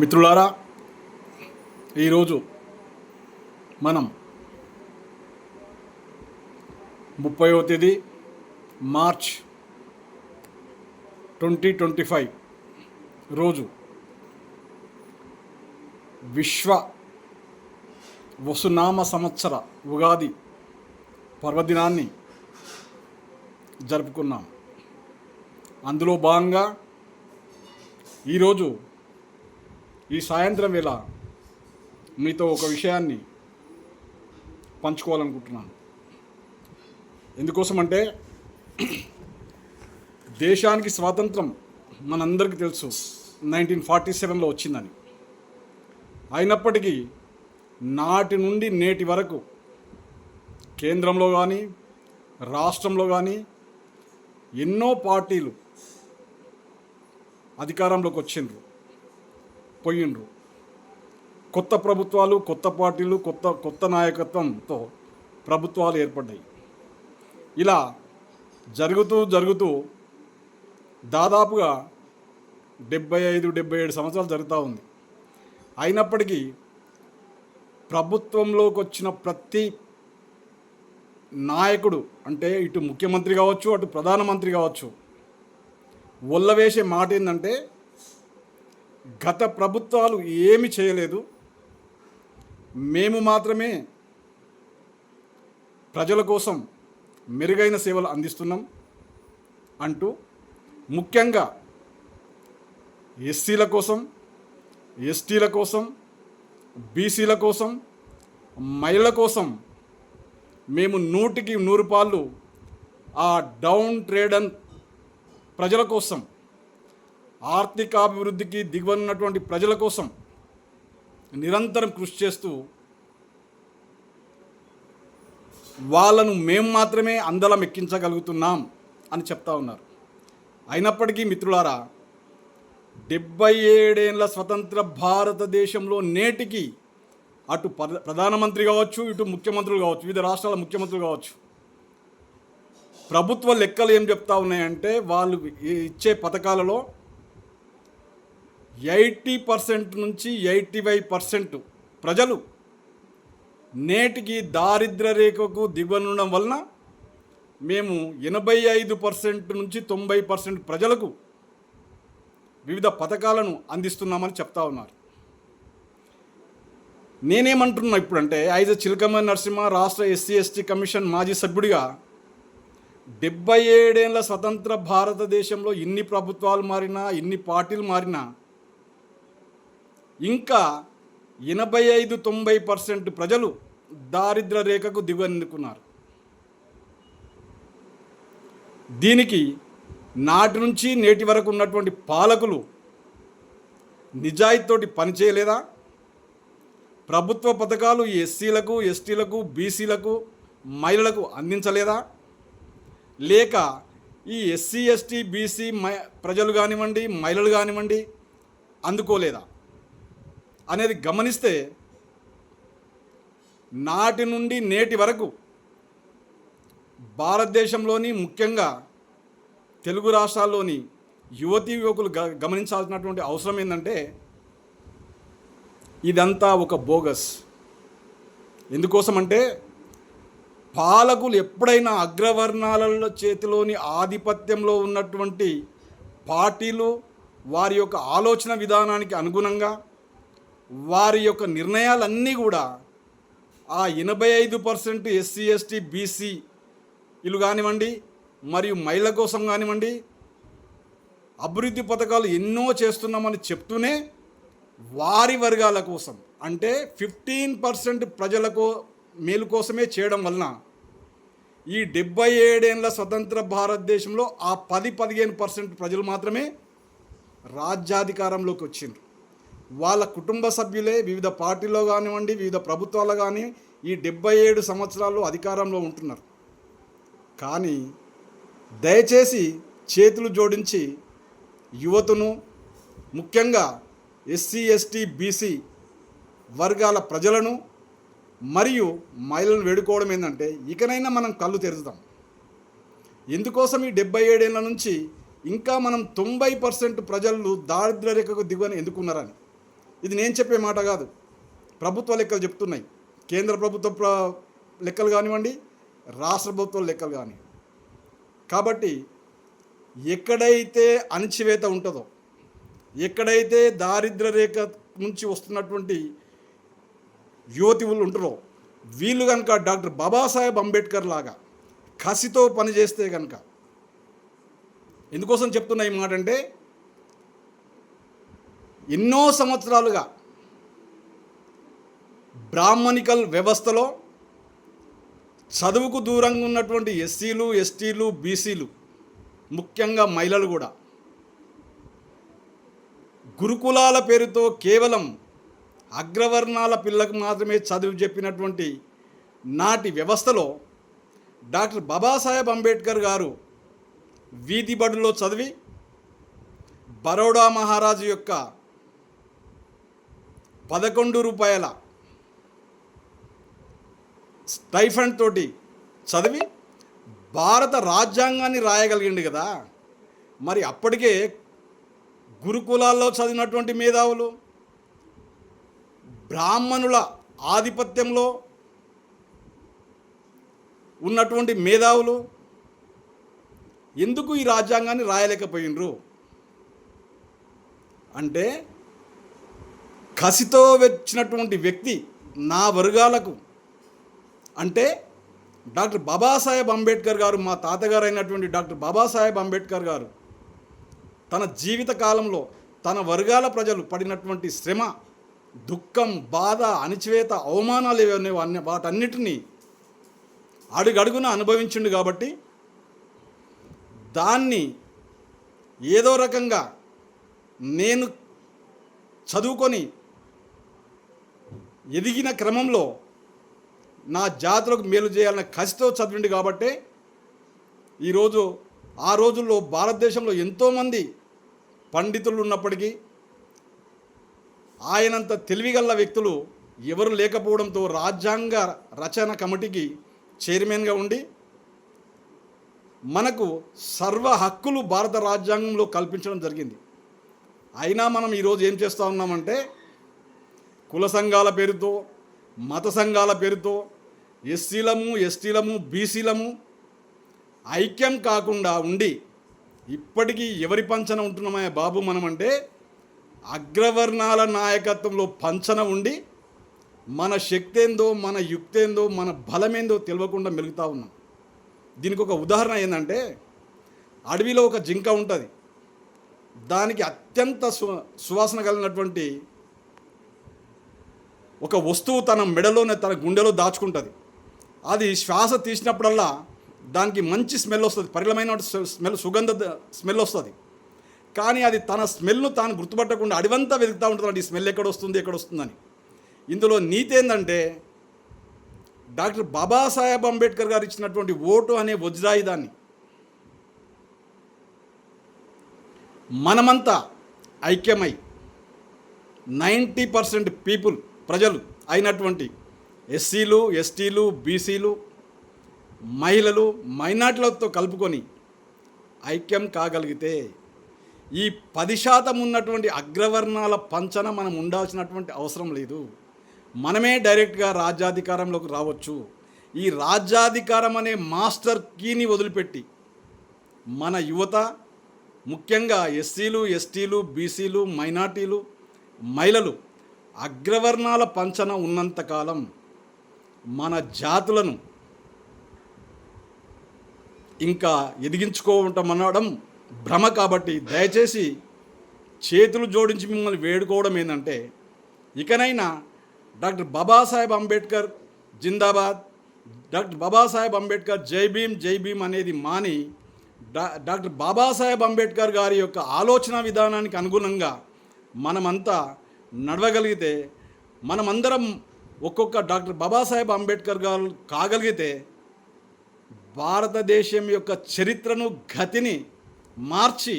మిత్రులారా, ఈరోజు మనం 30వ తేదీ మార్చ్ 2025 రోజు విశ్వ వసునామ సంవత్సర ఉగాది పర్వదినాన్ని జరుపుకున్నాం. అందులో భాగంగా ఈరోజు ఈ సాయంత్రం వేళ మీతో ఒక విషయాన్ని పంచుకోవాలనుకుంటున్నాను. ఎందుకోసమంటే దేశానికి స్వాతంత్రం మనందరికీ తెలుసు 1947లో వచ్చిందని. అయినప్పటికీ నాటి నుండి నేటి వరకు కేంద్రంలో కానీ రాష్ట్రంలో కానీ ఎన్నో పార్టీలు అధికారంలోకి పోయిండ్రు. కొత్త ప్రభుత్వాలు, కొత్త పార్టీలు, కొత్త నాయకత్వంతో ప్రభుత్వాలు ఏర్పడ్డాయి. ఇలా జరుగుతూ దాదాపుగా 75-77 సంవత్సరాలు జరుగుతూ ఉంది. అయినప్పటికీ ప్రభుత్వంలోకి వచ్చిన ప్రతి నాయకుడు, అంటే ఇటు ముఖ్యమంత్రి కావచ్చు, అటు ప్రధానమంత్రి కావచ్చు, ఒల్లవేసే మాట ఏంటంటే గత ప్రభుత్వాలు ఏమి చేయలేదు, మేము మాత్రమే ప్రజల కోసం మెరుగైన సేవలు అందిస్తున్నాం అంటూ ముఖ్యంగా ఎస్సీల కోసం, ఎస్టీల కోసం, బీసీల కోసం, మహిళల కోసం మేము 100కి 100 పాళ్ళు ఆ డౌన్ ట్రేడన్ ప్రజల కోసం, ఆర్థికాభివృద్ధికి దిగువనున్నటువంటి ప్రజల కోసం నిరంతరం కృషి చేస్తూ వాళ్ళను మేము మాత్రమే అందలం ఎక్కించగలుగుతున్నాం అని చెప్తా ఉన్నారు. అయినప్పటికీ మిత్రులారా, 77 ఏళ్ల స్వతంత్ర భారతదేశంలో నేటికి అటు ప్రధానమంత్రి కావచ్చు, ఇటు ముఖ్యమంత్రులు కావచ్చు, వివిధ రాష్ట్రాల ముఖ్యమంత్రులు కావచ్చు, ప్రభుత్వ లెక్కలు ఏం చెప్తా ఉన్నాయంటే వాళ్ళు ఇచ్చే పథకాలలో 80% నుంచి 85% ప్రజలు నేటికి దారిద్ర్య రేఖకు దిగువనుండడం వలన మేము 85% నుంచి 90% ప్రజలకు వివిధ పథకాలను అందిస్తున్నామని చెప్తా ఉన్నారు. నేనేమంటున్నా ఇప్పుడంటే, యాజ్ చిలకమర్తి నరసింహ రాష్ట్ర ఎస్సీ ఎస్టీ కమిషన్ మాజీ సభ్యుడిగా 77 ఏళ్ల స్వతంత్ర భారతదేశంలో ఇన్ని ప్రభుత్వాలు మారినా, ఇన్ని పార్టీలు మారినా ఇంకా 85-90% ప్రజలు దారిద్ర్య రేఖకు దిగువనుకున్నారు. దీనికి నాటి నుంచి నేటి వరకు ఉన్నటువంటి పాలకులు నిజాయితీతోటి పనిచేయలేదా? ప్రభుత్వ పథకాలు ఈ ఎస్సీలకు, ఎస్టీలకు, బీసీలకు, మహిళలకు అందించలేదా? లేక ఈ ఎస్సీ, ఎస్టీ, బీసీ ప్రజలు కానివ్వండి, మహిళలు కానివ్వండి అందుకోలేదా అనేది గమనిస్తే నాటి నుండి నేటి వరకు భారతదేశంలోని ముఖ్యంగా తెలుగు రాష్ట్రాల్లోని యువతీ యువకులు గమనించాల్సినటువంటి అవసరం ఏంటంటే ఇదంతా ఒక బోగస్. ఎందుకోసమంటే పాలకులు ఎప్పుడైనా అగ్రవర్ణాల చేతిలోని ఆధిపత్యంలో ఉన్నటువంటి పార్టీలు వారి యొక్క ఆలోచన విధానానికి అనుగుణంగా వారి యొక్క నిర్ణయాలన్నీ కూడా ఆ 85% ఎస్సీ ఎస్టీ బీసీ ఇలు కానివ్వండి, మరియు మహిళల కోసం కానివ్వండి, అభివృద్ధి పథకాలు ఎన్నో చేస్తున్నామని చెప్తూనే వారి వర్గాల కోసం, అంటే 15% ప్రజలకు మేలు కోసమే చేయడం వలన ఈ 77 ఏళ్ల స్వతంత్ర భారతదేశంలో ఆ 10-15% ప్రజలు మాత్రమే రాజ్యాధికారంలోకి వచ్చిండ్రు. వాళ్ళ కుటుంబ సభ్యులే వివిధ పార్టీల్లో కానివ్వండి, వివిధ ప్రభుత్వాలు కానీ ఈ 77 సంవత్సరాలు అధికారంలో ఉంటున్నారు. కానీ దయచేసి చేతులు జోడించి యువతను, ముఖ్యంగా ఎస్సీ ఎస్టీ బీసీ వర్గాల ప్రజలను మరియు మహిళలను వేడుకోవడం ఏంటంటే ఇకనైనా మనం కళ్ళు తెరుద్దాం. ఎందుకోసం ఈ 77 ఏళ్ల నుంచి ఇంకా మనం 90% ప్రజలు దారిద్ర్య రేఖకు దిగువని ఎందుకున్నారని. ఇది నేను చెప్పే మాట కాదు, ప్రభుత్వ లెక్కలు చెప్తున్నాయి. కేంద్ర ప్రభుత్వ లెక్కలు కానివ్వండి, రాష్ట్ర ప్రభుత్వ లెక్కలు కానీ. కాబట్టి ఎక్కడైతే అణచివేత ఉంటుందో, ఎక్కడైతే దారిద్ర్య రేఖ నుంచి వస్తున్నటువంటి యువతులు ఉంటారో, వీళ్ళు కనుక డాక్టర్ బాబాసాహెబ్ అంబేద్కర్ లాగా కసితో పనిచేస్తే కనుక, ఎందుకోసం చెప్తున్నా ఈ మాట అంటే, ఎన్నో సంవత్సరాలుగా బ్రాహ్మణికల్ వ్యవస్థలో చదువుకు దూరంగా ఉన్నటువంటి ఎస్సీలు, ఎస్టీలు, బీసీలు, ముఖ్యంగా మహిళలు కూడా గురుకులాల పేరుతో కేవలం అగ్రవర్ణాల పిల్లలకు మాత్రమే చదువు చెప్పినటువంటి నాటి వ్యవస్థలో డాక్టర్ బాబాసాహెబ్ అంబేద్కర్ గారు వీధి బడుల్లో చదివి బరోడా మహారాజు యొక్క 11 రూపాయల స్టైఫండ్ తోటి చదివి భారత రాజ్యాంగాన్ని రాయగలిగింది కదా. మరి అప్పటికే గురుకులాల్లో చదివినటువంటి మేధావులు, బ్రాహ్మణుల ఆధిపత్యంలో ఉన్నటువంటి మేధావులు ఎందుకు ఈ రాజ్యాంగాన్ని రాయలేకపోయినరు అంటే, కసితో వచ్చినటువంటి వ్యక్తి నా వర్గాలకు అంటే డాక్టర్ బాబాసాహెబ్ అంబేద్కర్ గారు, మా తాతగారు అయినటువంటి డాక్టర్ బాబాసాహెబ్ అంబేద్కర్ గారు తన జీవిత కాలంలో తన వర్గాల ప్రజలు పడినటువంటి శ్రమ, దుఃఖం, బాధ, అణచివేత, అవమానాలు ఏవన్నీ వాటన్నిటినీ అడుగడుగున అనుభవించిండు. కాబట్టి దాన్ని ఏదో రకంగా నేను చదువుకొని ఎదిగిన క్రమంలో నా జాతులకు మేలు చేయాలన్న కసితో చదివిండు. కాబట్టి ఈరోజు ఆ రోజుల్లో భారతదేశంలో ఎంతోమంది పండితులు ఉన్నప్పటికీ ఆయనంత తెలివిగల వ్యక్తులు ఎవరు లేకపోవడంతో రాజ్యాంగ రచన కమిటీకి చైర్మన్గా ఉండి మనకు సర్వ హక్కులు భారత రాజ్యాంగంలో కల్పించడం జరిగింది. అయినా మనం ఈరోజు ఏం చేస్తూ ఉన్నామంటే, కుల సంఘాల పేరుతో, మత సంఘాల పేరుతో ఎస్సీలము, ఎస్టీలము, బీసీలము ఐక్యం కాకుండా ఉండి ఇప్పటికీ ఎవరి పంచన ఉంటున్నామయ్యా బాబు మనం అంటే, అగ్రవర్ణాల నాయకత్వంలో పంచన ఉండి మన శక్తి ఏందో, మన యుక్తి ఏందో, మన బలమేందో తెలియకుండా మెలుగుతూ ఉన్నాం. దీనికి ఒక ఉదాహరణ ఏంటంటే, అడవిలో ఒక జింక ఉంటుంది. దానికి అత్యంత సువాసన కలిగినటువంటి ఒక వస్తువు తన మెడలోనే, తన గుండెలో దాచుకుంటుంది. అది శ్వాస తీసినప్పుడల్లా దానికి మంచి స్మెల్ వస్తుంది, పరిమళమైన స్మెల్, సుగంధ స్మెల్ వస్తుంది. కానీ అది తన స్మెల్ను తాను గుర్తుపట్టకుండా అడివంతా వెతుకుతూ ఉంటుంది, ఈ స్మెల్ ఎక్కడ వస్తుందని. ఇందులో నీతి ఏంటంటే, డాక్టర్ బాబాసాహెబ్ అంబేద్కర్ గారు ఇచ్చినటువంటి ఓటు అనే వజ్రాయుధాన్ని మనమంతా ఐక్యమై 90% పీపుల్, ప్రజలు అయినటువంటి ఎస్సీలు, ఎస్టీలు, బీసీలు, మహిళలు, మైనార్టీలతో కలుపుకొని ఐక్యం కాగలిగితే ఈ 10% ఉన్నటువంటి అగ్రవర్ణాల పంచన మనం ఉండాల్సినటువంటి అవసరం లేదు. మనమే డైరెక్ట్గా రాజ్యాధికారంలోకి రావచ్చు. ఈ రాజ్యాధికారం అనే మాస్టర్ కీని వదిలిపెట్టి మన యువత, ముఖ్యంగా ఎస్సీలు, ఎస్టీలు, బీసీలు, మైనార్టీలు, మహిళలు అగ్రవర్ణాల పంచన ఉన్నంతకాలం మన జాతులను ఇంకా ఎదిగించుకోవటమనడం భ్రమ. కాబట్టి దయచేసి చేతులు జోడించి మిమ్మల్ని వేడుకోవడం ఏంటంటే, ఇకనైనా డాక్టర్ బాబాసాహెబ్ అంబేద్కర్ జిందాబాద్, డాక్టర్ బాబాసాహెబ్ అంబేద్కర్ జై భీమ్, జై భీమ్ అనేది మాని డాక్టర్ బాబాసాహెబ్ అంబేద్కర్ గారి యొక్క ఆలోచన విధానానికి అనుగుణంగా మనమంతా నడవగలిగితే, మనమందరం ఒక్కొక్క డాక్టర్ బాబాసాహెబ్ అంబేద్కర్ గారు కాగలిగితే భారతదేశం యొక్క చరిత్రను, గతిని మార్చి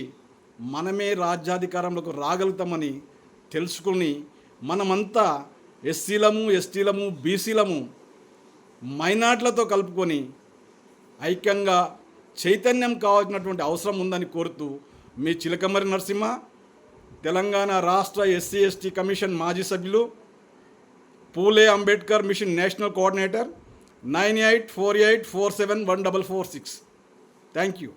మనమే రాజ్యాధికారంలోకి రాగలుగుతామని తెలుసుకుని, మనమంతా ఎస్సీలము, ఎస్టీలము, బీసీలము, మైనార్టీలతో కలుపుకొని ఐక్యంగా చైతన్యం కావాల్సినటువంటి అవసరం ఉందని కోరుతూ, మీ చిలకమర్రి నరసింహ, తెలంగాణ రాష్ట్ర ఎస్సీ ఎస్టీ కమిషన్ మాజీ సభ్యులు, Phule Ambedkar mission national coordinator, 9848471446. Thank you.